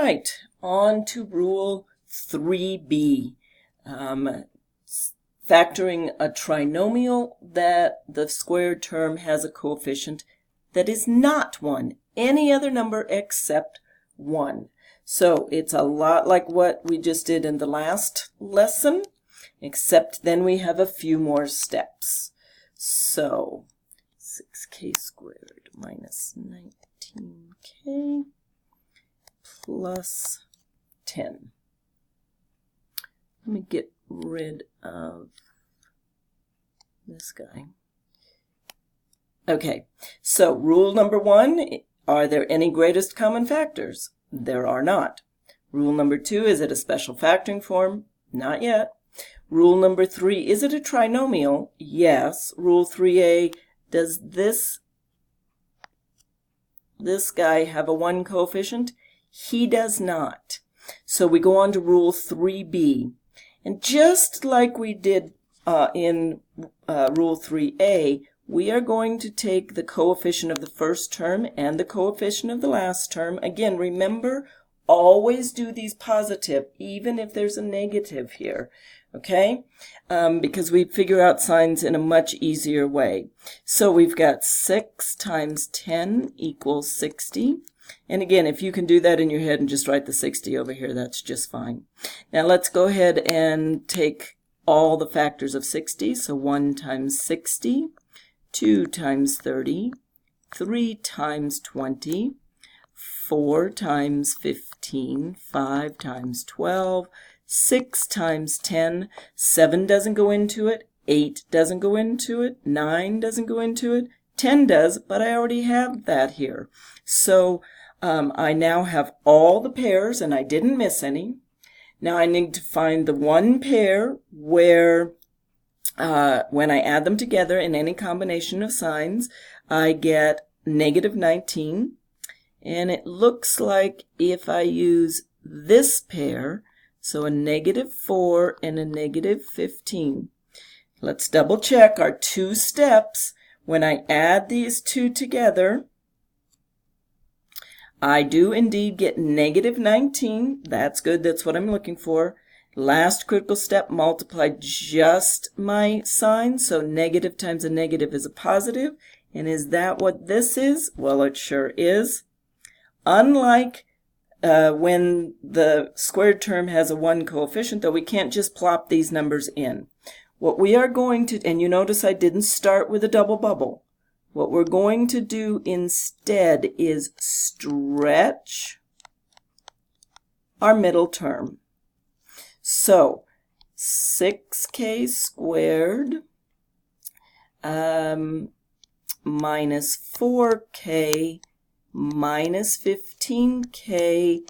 right, on to Rule 3b. Factoring a trinomial that the squared term has a coefficient that is not 1, any other number except 1. So it's a lot like what we just did in the last lesson, except then we have a few more steps. So 6k squared minus 19k plus 10. Let me get rid of this guy. Okay, so rule number 1, are there any greatest common factors? There are not. Rule number 2, is it a special factoring form? Not yet. Rule number 3, is it a trinomial? Yes. Rule 3a, does this guy have a 1 coefficient? He does not. So we go on to Rule 3b. And just like we did in Rule 3a, we are going to take the coefficient of the first term and the coefficient of the last term. Again, remember, always do these positive, even if there's a negative here, okay? Because we figure out signs in a much easier way. So we've got 6 times 10 equals 60. And again, if you can do that in your head and just write the 60 over here, that's just fine. Now let's go ahead and take all the factors of 60. So 1 times 60, 2 times 30, 3 times 20, 4 times 15, 5 times 12, 6 times 10, 7 doesn't go into it, 8 doesn't go into it, 9 doesn't go into it, 10 does, but I already have that here. So I now have all the pairs, and I didn't miss any. Now I need to find the one pair where when I add them together in any combination of signs, I get negative 19. And it looks like if I use this pair, so a negative 4 and a negative 15. Let's double check our 2 steps. When I add these 2 together, I do indeed get negative 19. That's good. That's what I'm looking for. Last critical step, multiply just my sign. So negative times a negative is a positive. And is that what this is? Well, it sure is. Unlike when the squared term has a 1 coefficient, though, we can't just plop these numbers in. What we are going to, and you notice I didn't start with a double bubble. What we're going to do instead is stretch our middle term. So 6k squared minus 4k minus 15k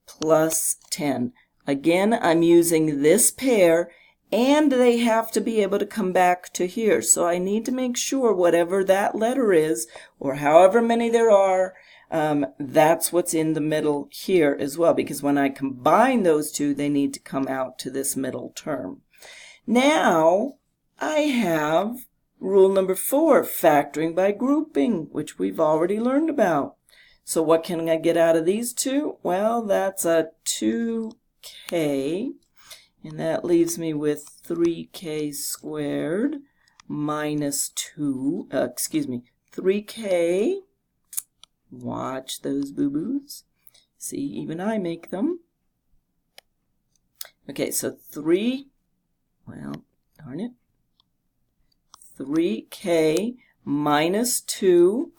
plus 10. Again, I'm using this pair, and they have to be able to come back to here. So I need to make sure whatever that letter is, or however many there are, that's what's in the middle here as well, because when I combine those two, they need to come out to this middle term. Now, I have rule number 4, factoring by grouping, which we've already learned about. So what can I get out of these two? Well, that's a 2k. And that leaves me with 3k squared minus 3k. Watch those boo-boos. See, even I make them. Okay, so 3k minus 2.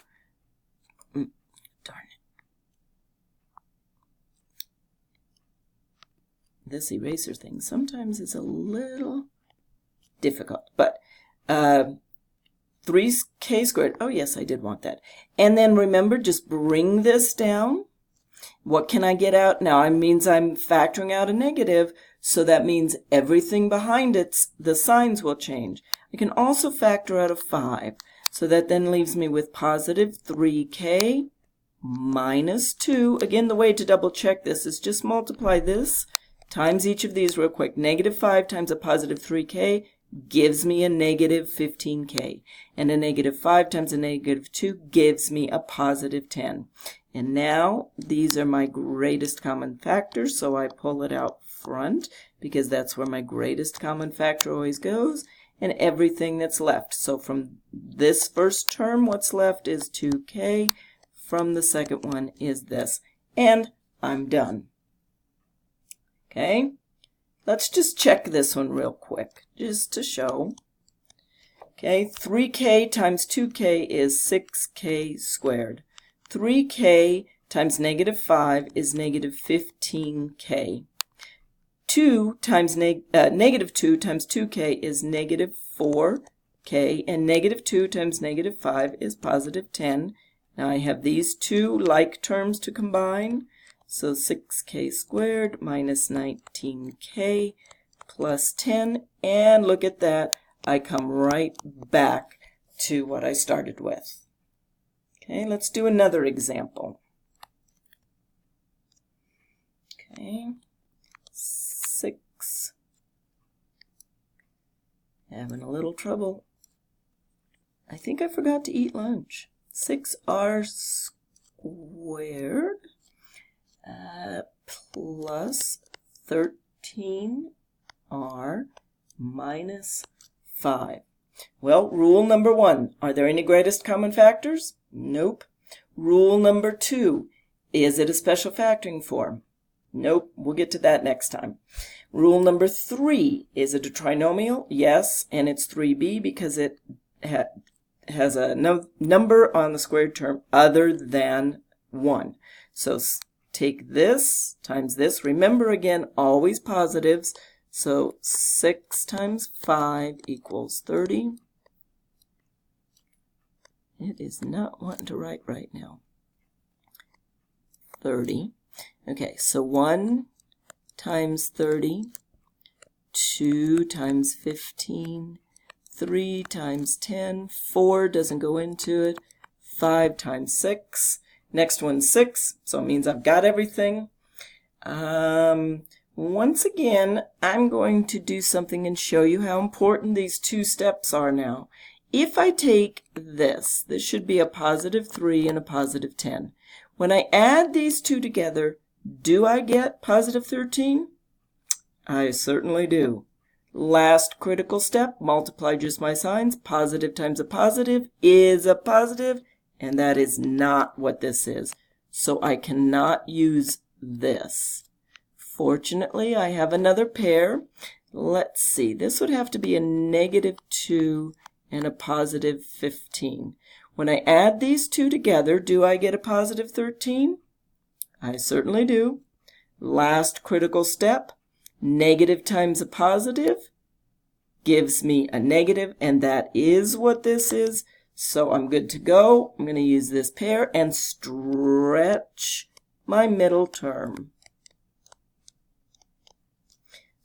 This eraser thing sometimes is a little difficult, but 3k squared, oh yes, I did want that. And then remember, just bring this down. What can I get out? Now it means I'm factoring out a negative, so that means everything behind it, the signs will change. I can also factor out a 5, so that then leaves me with positive 3k minus 2. Again, the way to double check this is just multiply this times each of these real quick. Negative 5 times a positive 3k gives me a negative 15k. And a negative 5 times a negative 2 gives me a positive 10. And now these are my greatest common factors, so I pull it out front because that's where my greatest common factor always goes, and everything that's left. So from this first term, what's left is 2k. From the second one is this. And I'm done. Okay? Let's just check this one real quick, just to show. Okay, 3k times 2k is 6k squared. 3k times negative 5 is negative 15k. 2 times negative 2 times 2k is negative 4k, and negative 2 times negative 5 is positive 10. Now I have these two like terms to combine, so 6k squared minus 19k plus 10, and look at that, I come right back to what I started with. Okay, let's do another example. Okay, 6. Having a little trouble. I think I forgot to eat lunch. 6r squared plus 13r minus 5. Well, rule number 1, are there any greatest common factors? Nope. Rule number 2, is it a special factoring form? Nope, we'll get to that next time. Rule number 3, is it a trinomial? Yes, and it's 3b because it has a number on the squared term other than 1. So take this times this. Remember again, always positives. So 6 times 5 equals 30. It is not wanting to write right now. 30. Okay, so 1 times 30, 2 times 15, 3 times 10, 4 doesn't go into it, 5 times 6. Next one's 6, so it means I've got everything. Once again, I'm going to do something and show you how important these two steps are now. If I take this should be a positive 3 and a positive 10. When I add these two together, do I get positive 13? I certainly do. Last critical step, multiply just my signs. Positive times a positive is a positive, and that is not what this is. So I cannot use this. Fortunately, I have another pair. Let's see, this would have to be a negative 2 and a positive 15. When I add these two together, do I get a positive 13? I certainly do. Last critical step, negative times a positive gives me a negative, and that is what this is. So I'm good to go. I'm going to use this pair and stretch my middle term.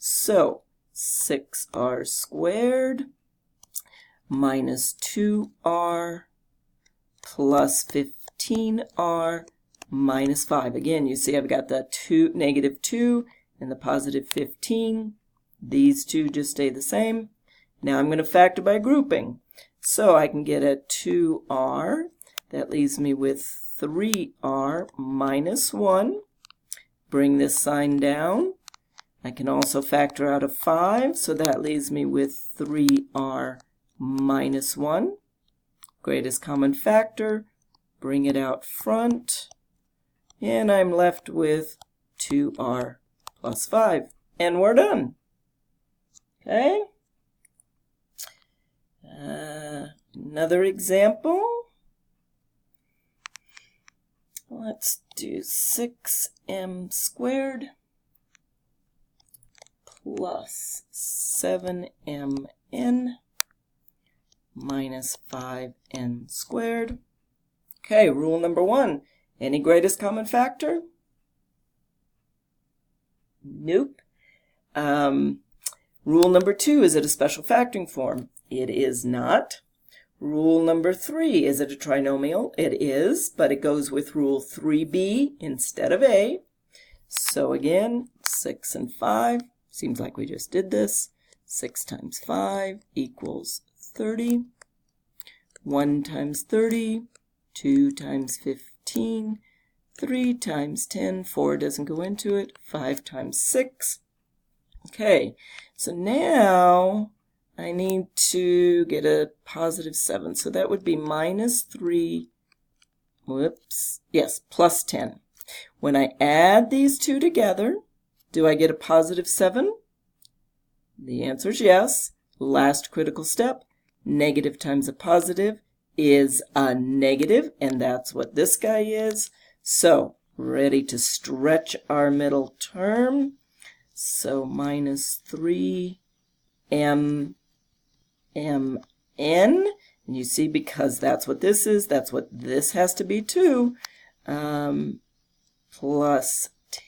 So 6r squared minus 2r plus 15r minus 5. Again, you see I've got the negative 2 and the positive 15. These two just stay the same. Now I'm going to factor by grouping. So I can get a 2r. That leaves me with 3r minus 1. Bring this sign down. I can also factor out a 5, so that leaves me with 3r minus 1. Greatest common factor. Bring it out front. And I'm left with 2r plus 5. And we're done. Okay? Another example. Let's do 6m squared plus 7mn minus 5n squared. Okay, rule number 1. Any greatest common factor? Nope. Rule number 2, is it a special factoring form? It is not. Rule number 3, is it a trinomial? It is, but it goes with rule 3b instead of a. So again, 6 and 5, seems like we just did this. 6 times 5 equals 30. 1 times 30, 2 times 15, 3 times 10, 4 doesn't go into it, 5 times 6. Okay, so now I need to get a positive 7. So that would be minus 3, plus 10. When I add these two together, do I get a positive 7? The answer is yes. Last critical step, negative times a positive is a negative, and that's what this guy is. So, ready to stretch our middle term. So, minus 3 m n. And you see, because that's what this is, that's what this has to be too. Plus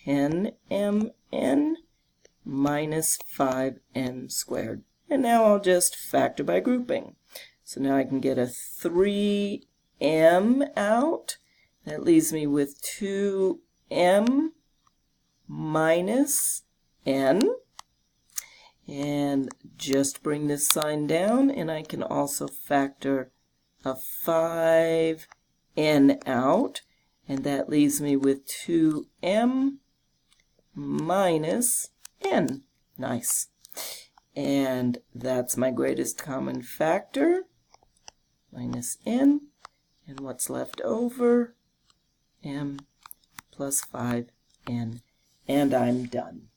10mn minus 5n squared. And now I'll just factor by grouping. So now I can get a 3m out. That leaves me with 2m minus n. And just bring this sign down, and I can also factor a 5n out. And that leaves me with 2m minus n. Nice. And that's my greatest common factor, minus n. And what's left over? M plus 5n. And I'm done.